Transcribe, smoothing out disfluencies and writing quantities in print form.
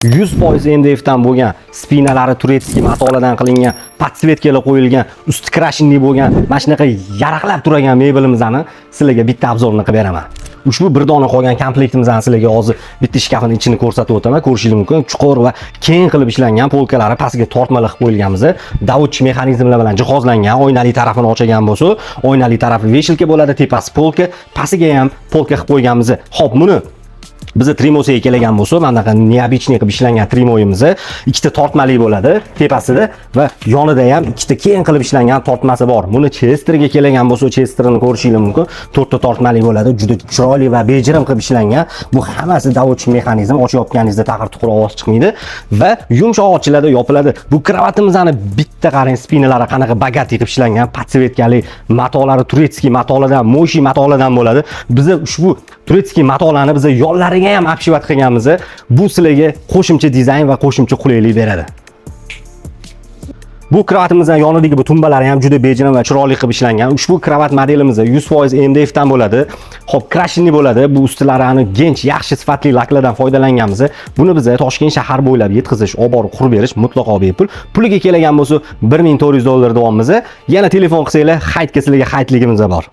100% MDF dan bo'lgan, spinalari turetskiy matolardan qilingan, podsvetkalar qo'yilgan, usti krashinli bo'lgan, mana shunaqa yaraqlab turgan mebelimizni sizlarga bitta obzorni qilib beraman. Ushbu bir dona qolgan komplektimizni sizlarga hozir bitta shkafning ichini ko'rsatib o'taman. Ko'rishingiz mumkin. Chuqur va keng qilib ishlangan, polkalari pastga tortmalar qilib qo'yilganmiz. Davotchi mexanizmlar bilan jihozlangan. Oynali tarafini ochagan bo'lsa, oynali tarafi veshilka bo'ladi, tepasi polka, pastiga ham polka qilib qo'yganmiz. Xo'p, buni bizni trimosiga kelgan bo'lsa, mana bunaqa neobichniy qilib ishlangan trimoyimiz ikkita tortmali bo'ladi tepasida va yonida ham ikkita keng qilib ishlangan tortmasi bor. Buni Chesterga kelgan bo'lsa, Chesterni ko'rishingiz mumkin. 4 ta tortmali bo'ladi. Juda chiroyli va bejirim qilib ishlangan. Bu hammasi davotchi mexanizm. Ochayotganingizda taqir-tuqur ovoz chiqmaydi va yumshoq ochiladi, yopiladi. Bu kravatimizni bitta qarang, spinalari qanaqa bagati qilib ishlangan, podsvetkali, matolari turetskiy matolardan, moshi matolardan bo'ladi. Biz ushbu turetskiy matolarni biz yollariga ham apshivat qilganmiz. Bu sizlarga qo'shimcha dizayn va qo'shimcha qulaylik beradi. Bu kravatimizning yonidagi bu tumbalari ham juda bejirim va chiroyli qilib ishlangan. Ushbu kravat modelimiz 100% MDF dan bo'ladi. Xo'p, krashinli bo'ladi. Bu ustilarini gench, yaxshi sifatli laklardan foydalanganmiz. Buni biz Toshkent shahar bo'ylab yetkazish, olib borib qurib berish mutlaqo bepul. Puliga kelgan bo'lsa $1400 davomimiz. Yana telefon qilsanglar, haytga sizlarga haytligimiz bor.